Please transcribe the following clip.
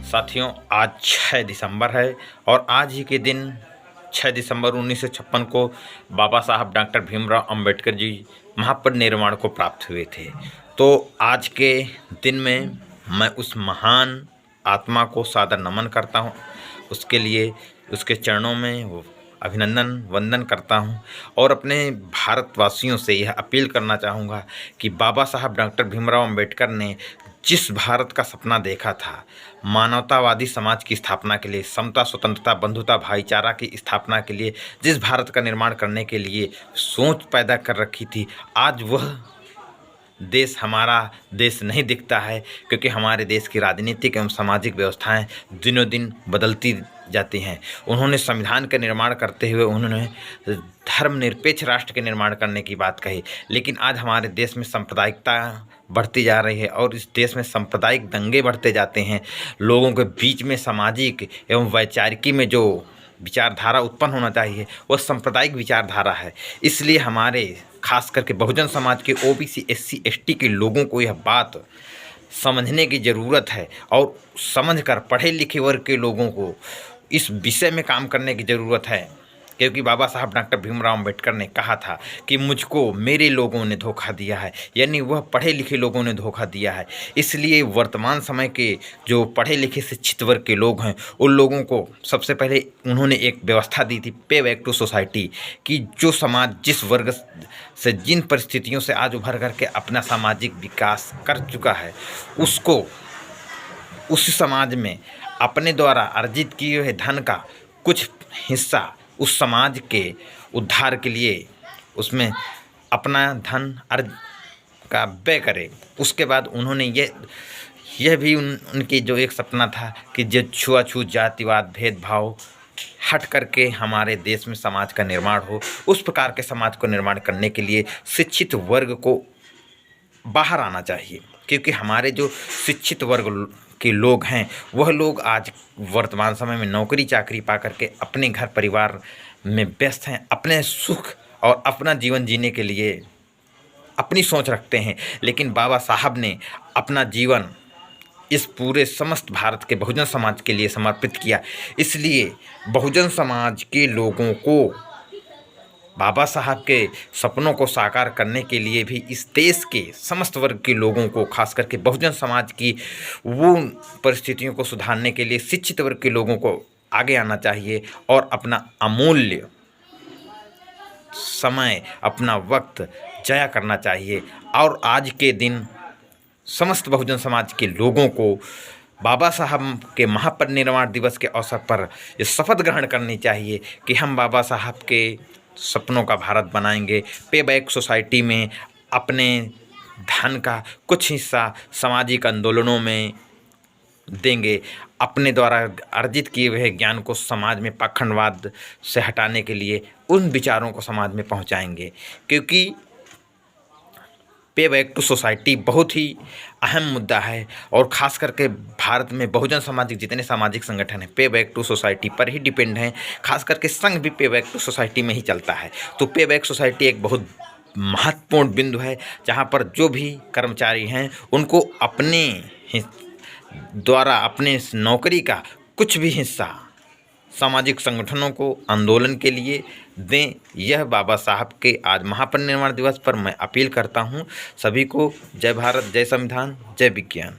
साथियों, आज 6 दिसंबर है और आज ही के दिन 6 दिसंबर 1956 को बाबा साहब डॉक्टर भीमराव अंबेडकर जी महापरिनिर्वाण को प्राप्त हुए थे। तो आज के दिन में मैं उस महान आत्मा को सादर नमन करता हूँ, उसके लिए उसके चरणों में अभिनंदन वंदन करता हूँ और अपने भारतवासियों से यह अपील करना चाहूँगा कि बाबा साहब डॉक्टर भीमराव अंबेडकर ने जिस भारत का सपना देखा था, मानवतावादी समाज की स्थापना के लिए, समता स्वतंत्रता बंधुता भाईचारा की स्थापना के लिए, जिस भारत का निर्माण करने के लिए सोच पैदा कर रखी थी, आज वह देश हमारा देश नहीं दिखता है, क्योंकि हमारे देश की राजनीतिक एवं सामाजिक व्यवस्थाएं दिनों दिन बदलती जाती हैं। उन्होंने संविधान का निर्माण करते हुए उन्होंने धर्मनिरपेक्ष राष्ट्र के निर्माण करने की बात कही, लेकिन आज हमारे देश में सांप्रदायिकता बढ़ती जा रही है और इस देश में सांप्रदायिक दंगे बढ़ते जाते हैं। लोगों के बीच में सामाजिक एवं वैचारिकी में जो विचारधारा उत्पन्न होना चाहिए वह सांप्रदायिक विचारधारा है। इसलिए हमारे खास करके बहुजन समाज के ओबीसी एससी एसटी के लोगों को यह बात समझने की ज़रूरत है और समझकर पढ़े लिखे वर्ग के लोगों को इस विषय में काम करने की ज़रूरत है, क्योंकि बाबा साहब डॉक्टर भीमराव अंबेडकर ने कहा था कि मुझको मेरे लोगों ने धोखा दिया है, यानी वह पढ़े लिखे लोगों ने धोखा दिया है। इसलिए वर्तमान समय के जो पढ़े लिखे शिक्षित वर्ग के लोग हैं उन लोगों को सबसे पहले उन्होंने एक व्यवस्था दी थी, पे बैक टू सोसाइटी, कि जो समाज जिस वर्ग से जिन परिस्थितियों से आज उभर करके अपना सामाजिक विकास कर चुका है, उसको उस समाज में अपने द्वारा अर्जित किए हुए धन का कुछ हिस्सा उस समाज के उद्धार के लिए उसमें अपना धन अर्ज का व्यय करे। उसके बाद उन्होंने यह भी उनकी जो एक सपना था कि जो छुआछूत जातिवाद भेदभाव हट करके हमारे देश में समाज का निर्माण हो, उस प्रकार के समाज को निर्माण करने के लिए शिक्षित वर्ग को बाहर आना चाहिए, क्योंकि हमारे जो शिक्षित वर्ग के लोग हैं वह लोग आज वर्तमान समय में नौकरी चाकरी पा करके अपने घर परिवार में व्यस्त हैं, अपने सुख और अपना जीवन जीने के लिए अपनी सोच रखते हैं। लेकिन बाबा साहब ने अपना जीवन इस पूरे समस्त भारत के बहुजन समाज के लिए समर्पित किया। इसलिए बहुजन समाज के लोगों को बाबा साहब के सपनों को साकार करने के लिए भी इस देश के समस्त वर्ग के लोगों को, खास करके बहुजन समाज की वो परिस्थितियों को सुधारने के लिए शिक्षित वर्ग के लोगों को आगे आना चाहिए और अपना अमूल्य समय, अपना वक्त जाया करना चाहिए। और आज के दिन समस्त बहुजन समाज के लोगों को बाबा साहब के महापरिनिर्वाण दिवस के अवसर पर ये शपथ ग्रहण करनी चाहिए कि हम बाबा साहब के सपनों का भारत बनाएंगे। पे बैक सोसाइटी में अपने धन का कुछ हिस्सा सामाजिक आंदोलनों में देंगे, अपने द्वारा अर्जित किए हुए ज्ञान को समाज में पाखंडवाद से हटाने के लिए उन विचारों को समाज में पहुंचाएंगे, क्योंकि पे बैक टू सोसाइटी बहुत ही अहम मुद्दा है और ख़ास करके भारत में बहुजन सामाजिक जितने सामाजिक संगठन हैं पे बैक टू सोसाइटी पर ही डिपेंड हैं। खास करके संघ भी पे बैक टू सोसाइटी में ही चलता है। तो पे बैक सोसाइटी एक बहुत महत्वपूर्ण बिंदु है, जहां पर जो भी कर्मचारी हैं उनको अपने द्वारा अपने नौकरी का कुछ भी हिस्सा सामाजिक संगठनों को आंदोलन के लिए दें। यह बाबा साहब के आज महापरिनिर्वाण दिवस पर मैं अपील करता हूं सभी को। जय भारत, जय संविधान, जय विज्ञान।